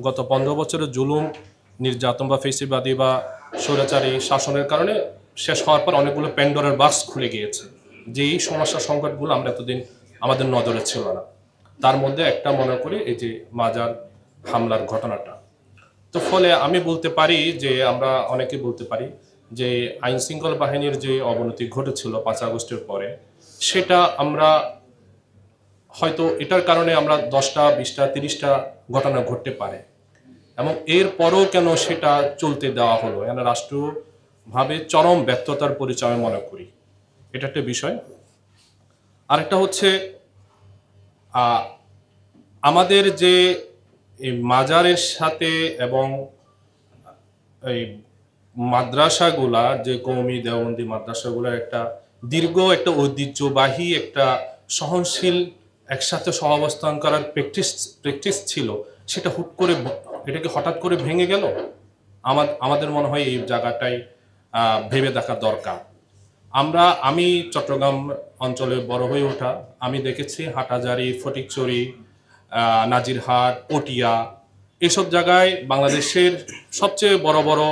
গত 15 বছরের জুলুম নির্যাতন বা ফেসিবাদী বা স্বৈরাচারী শাসনের কারণে শেষ হওয়ার পর অনেকগুলো প্যান্ডোরার বাক্স খুলে গিয়েছে, যে এই সমস্যা সংকটগুলো আমরা এতদিন আমাদের নজরে ছিল না। তার মধ্যে একটা মনে করি এই যে মাজার হামলার ঘটনাটা। তো ফলে আমি বলতে পারি যে আমরা অনেকে বলতে পারি যে আইন শৃঙ্খলা বাহিনীর যে অবনতি ঘটেছিল 5 আগস্টের পরে, সেটা আমরা হয়তো এটার কারণে আমরা 10টা 20টা 30টা ঘটনা ঘটতে পারে, এবং এর পরও কেন সেটা চলতে দেওয়া হলো, এখানে রাষ্ট্রভাবে চরম ব্যর্থতার পরিচয় মনে করি। এটা একটা বিষয়। আরেকটা হচ্ছে আমাদের যে এই মাজারের সাথে এবং এই মাদ্রাসাগুলা, যে কওমি দেওবন্দি মাদ্রাসাগুলার একটা দীর্ঘ একটা ঐতিহ্যবাহী একটা সহনশীল একসাথে সহাবস্থান করার প্র্যাকটিস ছিল, সেটা এটাকে হঠাৎ করে ভেঙে গেল। আমাদের মনে হয় এই জায়গাটাই ভেবে দেখা দরকার। আমি চট্টগ্রাম অঞ্চলে বড় হয়ে ওঠা, আমি দেখেছি হাটহাজারী, ফটিকছড়ি, নাজিরহাট, পটিয়া, এসব জায়গায় বাংলাদেশের সবচেয়ে বড় বড়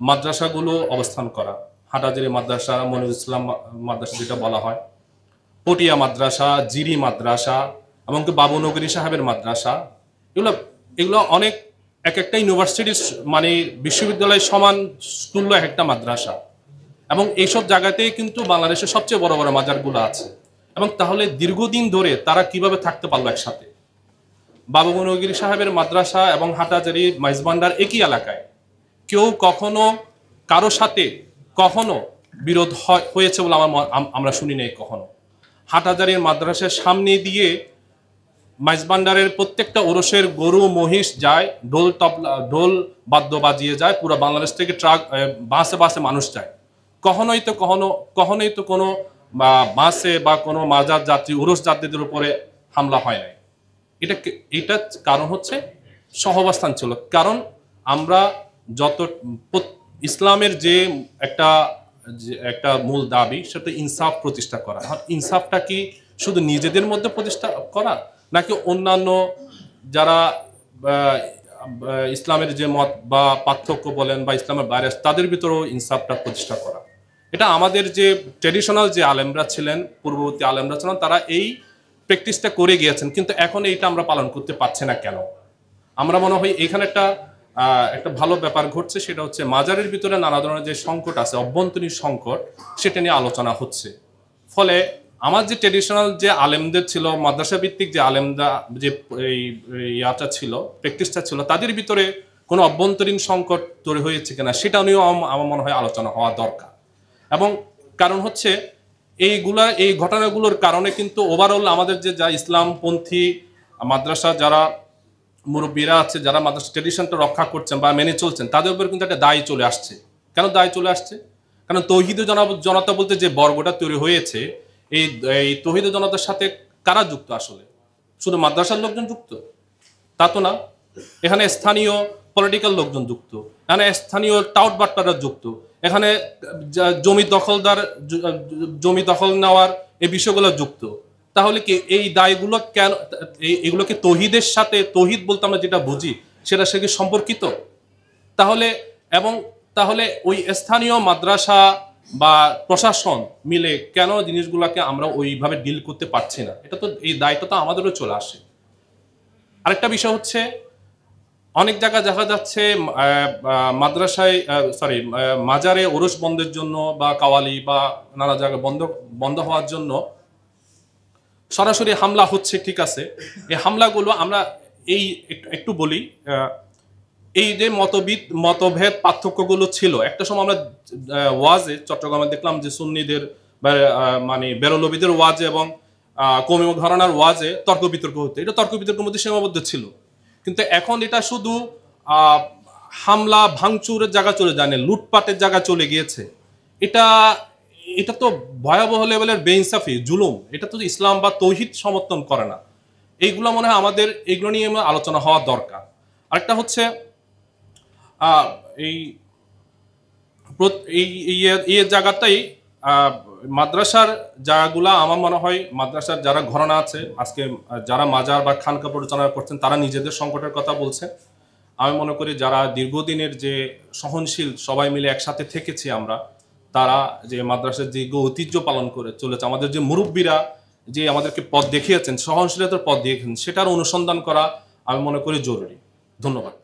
মাদ্রাসাগুলো অবস্থান করা। হাটহাজারী মাদ্রাসা, মনিরুল ইসলাম মাদ্রাসা যেটা বলা হয়, পটিয়া মাদ্রাসা, জিরি মাদ্রাসা, এমনকি বাবুনগরী সাহেবের মাদ্রাসা, এগুলো এগুলো অনেক এক একটা ইউনিভার্সিটির মানে বিশ্ববিদ্যালয়ের সমান তুল্য এক একটা মাদ্রাসা। এবং এইসব জায়গাতেই কিন্তু বাংলাদেশের সবচেয়ে বড় বড় মাজারগুলো আছে। এবং তাহলে দীর্ঘদিন ধরে তারা কিভাবে থাকতে পারলো একসাথে? বাবুনগরী সাহেবের মাদ্রাসা এবং হাটহাজারী মাইজভান্ডার একই এলাকায়, কেউ কখনো কারো সাথে কখনো বিরোধ হয়েছে বলে আমরা শুনি নাই কখনো। হাটহাজারীর মাদ্রাসার সামনে দিয়ে মাইজভান্ডারের প্রত্যেকটা ওরসের গরু মহিষ যায়, ঢোল বাদ্য বাজিয়ে যায়, পুরো বাংলাদেশ থেকে ট্রাক বাসে বাসে মানুষ যায়। কখনোই তো কোনো বাসে বা কোনো মাজার যাত্রী, ওরস যাত্রীদের উপরে হামলা হয় নাই। এটা কারণ হচ্ছে সহাবস্থান ছিল। কারণ আমরা যত ইসলামের যে একটা মূল দাবি, সেটা ইনসাফ প্রতিষ্ঠা করা। ইনসাফটা কি শুধু নিজেদের মধ্যে প্রতিষ্ঠা করা, নাকি অন্যান্য যারা ইসলামের যে মত বা পার্থক্য বলেন বা ইসলামের বাইরে তাদের ভিতরেও ইনসাফটা প্রতিষ্ঠা করা? এটা আমাদের যে ট্রেডিশনাল যে আলেমরা ছিলেন, পূর্ববর্তী আলেমরা ছিলেন, তারা এই প্র্যাকটিসটা করে গিয়েছেন, কিন্তু এখন এইটা আমরা পালন করতে পারছি না কেন? আমরা মনে হয় এখানে একটা ভালো ব্যাপার ঘটছে, সেটা হচ্ছে মাজারের ভিতরে নানা ধরনের যে সংকট আছে, অভ্যন্তরীণ সংকট, সেটা নিয়ে আলোচনা হচ্ছে। ফলে আমার যে ট্রেডিশনাল যে আলেমদের ছিল, মাদ্রাসা ভিত্তিক যে আলেমরা যে ইয়াটা ছিল, প্র্যাকটিসটা ছিল, তাদের ভিতরে কোনো অভ্যন্তরীণ সংকট তৈরি হয়েছে কিনা সেটা নিয়েও আমার মনে হয় আলোচনা হওয়া দরকার। এবং কারণ হচ্ছে এই ঘটনাগুলোর কারণে কিন্তু ওভারঅল আমাদের যে যা ইসলামপন্থী মাদ্রাসা যারা মুরব্বীরা আছে, যারা মাদ্রাসা ট্রেডিশনটা রক্ষা করছেন বা মেনে চলছেন, তাদের উপর কিন্তু একটা দায় চলে আসছে। কেন দায় চলে আসছে? কারণ তৌহিদে জনতা বলতে যে বর্গটা তৈরি হয়েছে, এই তৌহিদে জনতার সাথে কারা যুক্ত আসলে? শুধু মাদ্রাসার লোকজন যুক্ত? তা তো না। এখানে স্থানীয় পলিটিক্যাল লোকজন যুক্ত, এখানে স্থানীয় টাউট বাট্টারা যুক্ত, এখানে জমি দখল নেওয়ার এই বিষয়গুলো যুক্ত। তাহলে কি এই দায়গুলো কেন? এগুলোকে তৌহিদের সাথে, তৌহিদ বলতে আমরা যেটা বুঝি সেটা সে কি সম্পর্কিত? তাহলে এবং তাহলে ওই স্থানীয় মাদ্রাসা বা প্রশাসন মিলে কেন জিনিসগুলোকে আমরা ওইভাবে ডিল করতে পারছি না? এটা তো এই দায়টা তো আমাদেরও চলে আসে। আরেকটা বিষয় হচ্ছে, অনেক জায়গায় দেখা যাচ্ছে মাজারে ওরস বন্ধের জন্য বা কাওয়ালি বা নানা জায়গায় বন্ধ হওয়ার জন্য সরাসরি হামলা হচ্ছে, ঠিক আছে। এই হামলাগুলো আমরা একটু বলি, এই যে মতভেদ পার্থক্যগুলো ছিল, একটা সময় আমরা ওয়াজে চট্টগ্রামে দেখলাম যে সুন্নিদের মানে বেরলবিদের ওয়াজে এবং কওমি ঘরানার ওয়াজে তর্ক বিতর্ক হতো। এটা তর্ক বিতর্কের মধ্যে সীমাবদ্ধ ছিল। কিন্তু এখন এটা শুধু হামলা ভাঙচুরের জায়গা চলে যায় না, লুটপাটের জায়গা চলে গিয়েছে। এটা এটা তো ভয়াবহ লেভেলের বেইনসাফি, জুলুম। এটা তো ইসলাম বা তৌহিদ সমর্থন করে না। এইগুলো মনে হয় আমাদের এইগুলো নিয়ে আলোচনা হওয়া দরকার। আরেকটা হচ্ছে এই জায়গাটাই মাদ্রাসার জায়গাগুলা, আমার মনে হয় মাদ্রাসার যারা ঘরানা আছে আজকে, যারা মাজার বা খানকা পরিচালনা করছেন, তারা নিজেদের সংকটের কথা বলছে। আমি মনে করি যারা দীর্ঘদিনের যে সহনশীল সবাই মিলে একসাথে থেকেছি আমরা, তারা যে মাদ্রাসার দীর্ঘ ঐতিহ্য পালন করে চলেছে, আমাদের যে মুরব্বীরা যে আমাদেরকে পথ দেখিয়েছেন, সহনশীলতার পথ দেখিয়েছেন, সেটার অনুসন্ধান করা আমি মনে করি জরুরি। ধন্যবাদ।